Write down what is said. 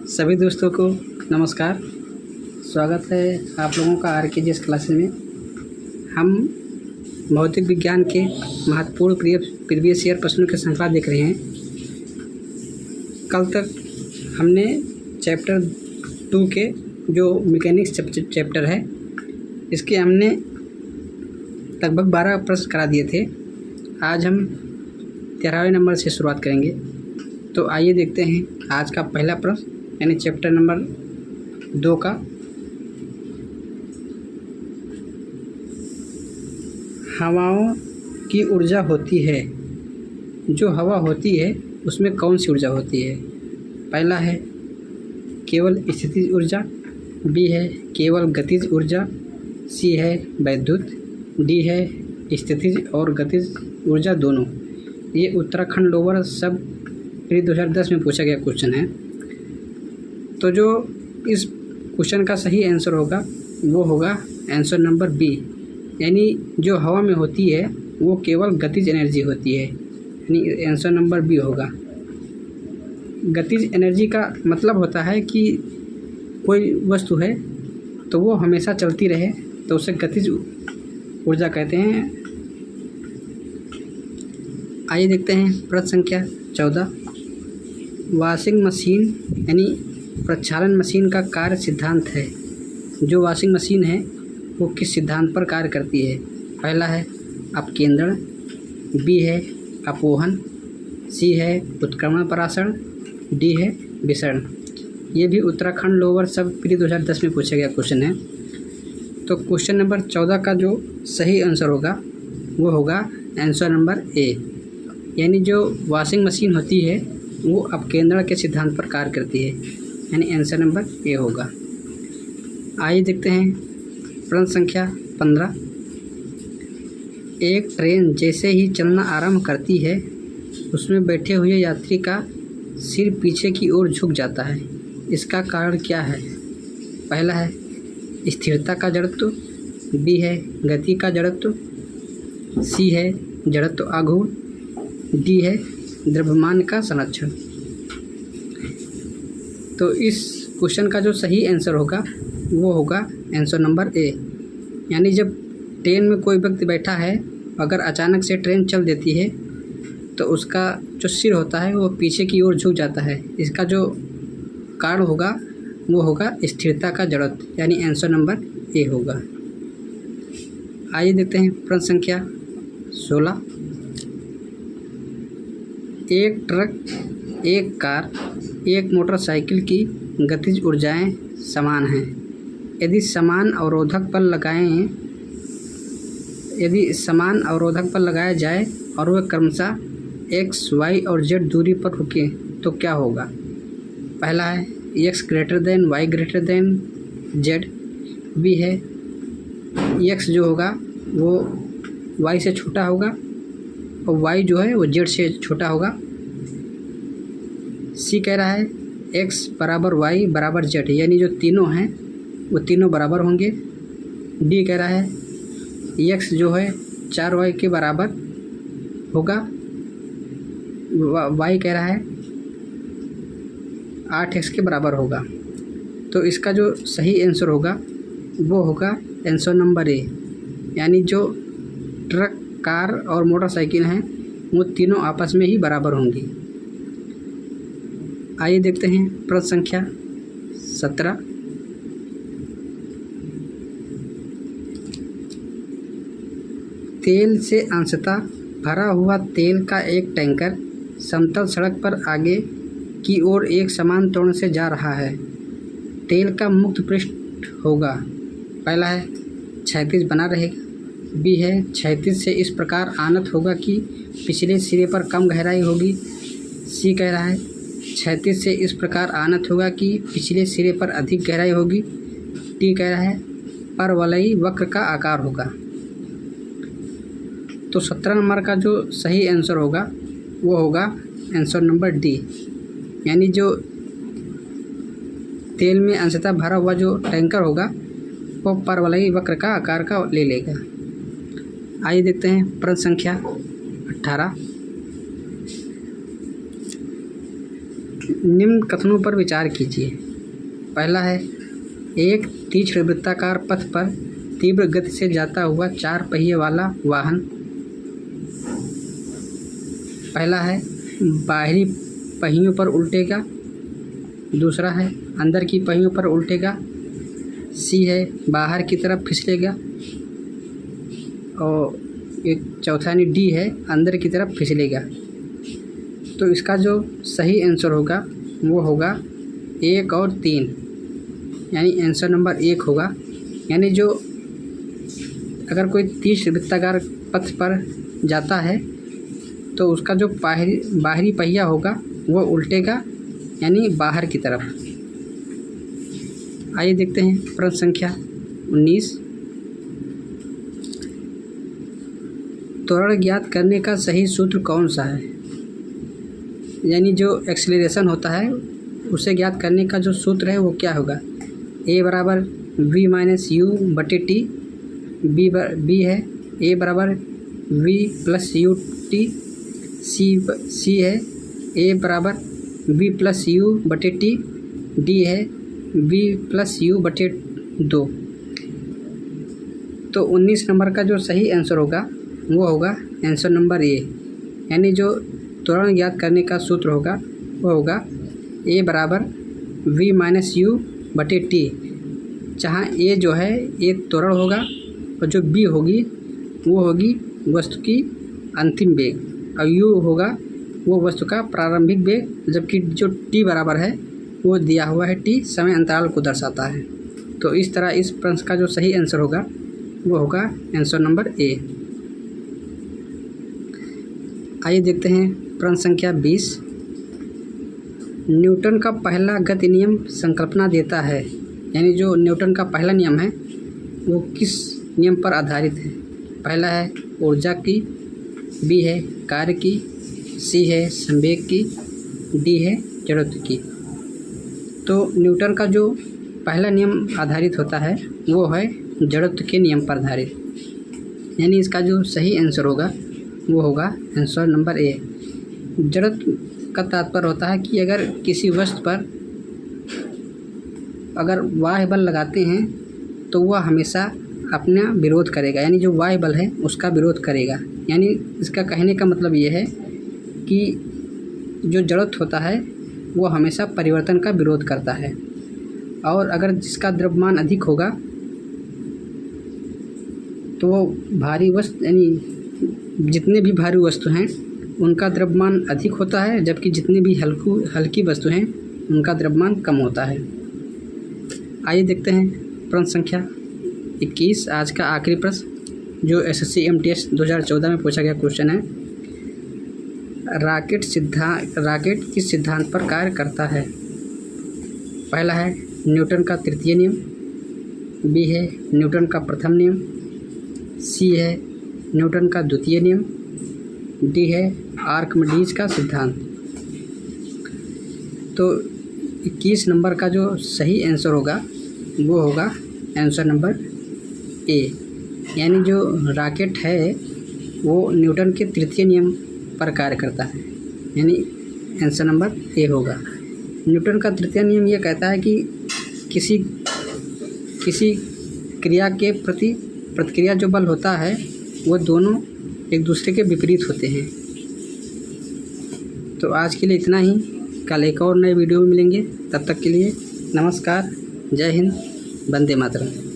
सभी दोस्तों को नमस्कार। स्वागत है आप लोगों का RKGS क्लासेस में। हम भौतिक विज्ञान के महत्वपूर्ण प्रीवियस ईयर प्रश्नों की श्रृंखला देख रहे हैं। कल तक हमने चैप्टर 2 के जो मैकेनिक्स चैप्टर है इसके हमने लगभग 12 प्रश्न करा दिए थे। आज हम 13वें नंबर से शुरुआत करेंगे। तो आइए देखते हैं आज का पहला प्रश्न यानी चैप्टर नंबर 2 का। हवाओं की ऊर्जा होती है। जो हवा होती है उसमें कौन सी ऊर्जा होती है? पहला है केवल स्थितिज ऊर्जा, बी है केवल गतिज ऊर्जा, सी है वैद्युत, डी है स्थितिज और गतिज ऊर्जा दोनों। ये उत्तराखंड लोअर सब प्री 2010 में पूछा गया क्वेश्चन है। तो जो इस क्वेश्चन का सही आंसर होगा वो होगा आंसर नंबर बी, यानी जो हवा में होती है वो केवल गतिज एनर्जी होती है, यानी आंसर नंबर बी होगा। गतिज एनर्जी का मतलब होता है कि कोई वस्तु है तो वो हमेशा चलती रहे तो उसे गतिज ऊर्जा कहते हैं। आइए देखते हैं प्रश्न संख्या 14। वॉशिंग मशीन यानी प्रक्षालन मशीन का कार्य सिद्धांत है। जो वॉशिंग मशीन है वो किस सिद्धांत पर कार्य करती है? पहला है अपकेंद्रण, बी है अपोहन, सी है उत्क्रमण परासरण, डी है विसरण। ये भी उत्तराखंड लोअर सब प्री 2010 में पूछा गया क्वेश्चन है। तो क्वेश्चन नंबर 14 का जो सही आंसर होगा वो होगा आंसर नंबर ए, यानी जो वॉशिंग मशीन होती है वो अपकेंद्रण के सिद्धांत पर कार्य करती है, यानी आंसर नंबर ए होगा। आइए देखते हैं प्रश्न संख्या 15। एक ट्रेन जैसे ही चलना आरंभ करती है उसमें बैठे हुए यात्री का सिर पीछे की ओर झुक जाता है। इसका कारण क्या है? पहला है स्थिरता का जड़त्व, बी है गति का जड़त्व, सी है जड़त्व आघूर्ण, डी है द्रव्यमान का संरक्षण। तो इस क्वेश्चन का जो सही आंसर होगा वो होगा आंसर नंबर ए, यानी जब ट्रेन में कोई व्यक्ति बैठा है अगर अचानक से ट्रेन चल देती है तो उसका जो सिर होता है वो पीछे की ओर झुक जाता है। इसका जो कारण होगा वो होगा स्थिरता का जड़त्व, यानी आंसर नंबर ए होगा। आइए देखते हैं प्रश्न संख्या 16। एक ट्रक, एक कार, एक मोटरसाइकिल की गतिज ऊर्जाएं समान हैं। यदि समान अवरोधक पर लगाया जाए और वह क्रमशः x, y और z दूरी पर रुके तो क्या होगा? पहला है x greater than y greater than z, B है x जो होगा वो y से छोटा होगा और y जो है वो z से छोटा होगा, सी कह रहा है x बराबर y बराबर z, यानी जो तीनों हैं वो तीनों बराबर होंगे, डी कह रहा है x जो है 4y के बराबर होगा, y कह रहा है 8x के बराबर होगा। तो इसका जो सही आंसर होगा वो होगा आंसर नंबर ए, यानी जो ट्रक, कार और मोटरसाइकिल हैं वो तीनों आपस में ही बराबर होंगी। आइए देखते हैं प्रश्न संख्या 17। तेल से अंशतः भरा हुआ तेल का एक टैंकर समतल सड़क पर आगे की ओर एक समान त्वरण से जा रहा है। तेल का मुक्त पृष्ठ होगा, पहला है क्षैतिज बना रहेगा, बी है क्षैतिज से इस प्रकार आनत होगा कि पिछले सिरे पर कम गहराई होगी, सी कह रहा है क्षैतिज से इस प्रकार आनत होगा कि पिछले सिरे पर अधिक गहराई होगी, डी कह रहा है परवलयी वक्र का आकार होगा। तो 17 नंबर का जो सही आंसर होगा वो होगा आंसर नंबर डी, यानी जो तेल में अंशतः भरा हुआ जो टैंकर होगा वो परवलयी वक्र का आकार का ले लेगा। आइए देखते हैं प्रश्न संख्या 18। निम्न कथनों पर विचार कीजिए। पहला है, एक तीक्ष्ण वृत्ताकार पथ पर तीव्र गति से जाता हुआ 4 पहिए वाला वाहन। पहला है, बाहरी पहियों पर उल्टेगा। दूसरा है, अंदर की पहियों पर उल्टेगा। सी है, बाहर की तरफ फिसलेगा। और एक चौथा यानी डी है, अंदर की तरफ फिसलेगा। तो इसका जो सही आंसर होगा वो होगा 1 और 3, यानी आंसर नंबर 1 होगा। यानी जो अगर कोई तीक्ष्ण वृत्ताकार पथ पर जाता है तो उसका जो बाहरी पहिया होगा वो उल्टेगा, यानी बाहर की तरफ। आइए देखते हैं प्रश्न संख्या 19। त्वरण ज्ञात करने का सही सूत्र कौन सा है? यानी जो एक्सेलरेशन होता है उसे ज्ञात करने का जो सूत्र है वो क्या होगा? a बराबर v माइनस यू बटे टी, बी है a बराबर v प्लस यू टी, सी है a बराबर v प्लस यू बटे टी, डी है v प्लस यू बटे 2। तो 19 नंबर का जो सही आंसर होगा वो होगा आंसर नंबर ए। यानी जो त्वरण ज्ञात करने का सूत्र होगा वो होगा a बराबर v माइनस यू बटे टी, जहाँ a जो है एक त्वरण होगा और जो b होगी वो होगी वस्तु की अंतिम वेग और u होगा वो वस्तु का प्रारंभिक वेग, जबकि जो t बराबर है वो दिया हुआ है t समय अंतराल को दर्शाता है। तो इस तरह इस प्रश्न का जो सही आंसर होगा वो होगा आंसर नंबर ए। आइए देखते हैं प्रश्न संख्या 20। न्यूटन का पहला गति नियम संकल्पना देता है। यानी जो न्यूटन का पहला नियम है वो किस नियम पर आधारित है? पहला है ऊर्जा की, बी है कार्य की, सी है संवेग की, डी है जड़त्व की। तो न्यूटन का जो पहला नियम आधारित होता है वो है जड़त्व के नियम पर आधारित। यानी इसका जो सही आंसर होगा वो होगा आंसर नंबर ए। जड़त्व का तात्पर्य होता है कि अगर किसी वस्तु पर अगर बाह्य बल लगाते हैं तो वह हमेशा अपना विरोध करेगा, यानी जो बाह्य बल है उसका विरोध करेगा। यानी इसका कहने का मतलब ये है कि जो जड़त्व होता है वो हमेशा परिवर्तन का विरोध करता है, और अगर जिसका द्रव्यमान अधिक होगा तो वो भारी वस्तु, यानी जितने भी भारी वस्तु हैं उनका द्रव्यमान अधिक होता है, जबकि जितनी भी हल्की वस्तु हैं उनका द्रव्यमान कम होता है। आइए देखते हैं प्रश्न संख्या 21, आज का आखिरी प्रश्न जो SSC MTS 2014 में पूछा गया क्वेश्चन है। राकेट किस सिद्धांत पर कार्य करता है? पहला है न्यूटन का तृतीय नियम, बी है न्यूटन का प्रथम नियम, सी है न्यूटन का द्वितीय नियम, डी है आर्किमिडीज का सिद्धांत। तो 21 नंबर का जो सही आंसर होगा वो होगा आंसर नंबर ए। यानी जो रॉकेट है वो न्यूटन के तृतीय नियम पर कार्य करता है, यानी आंसर नंबर ए होगा। न्यूटन का तृतीय नियम ये कहता है कि किसी क्रिया के प्रति प्रतिक्रिया जो बल होता है वो दोनों एक दूसरे के विपरीत होते हैं। तो आज के लिए इतना ही, कल एक और नए वीडियो में मिलेंगे। तब तक के लिए नमस्कार, जय हिंद, वंदे मातरम।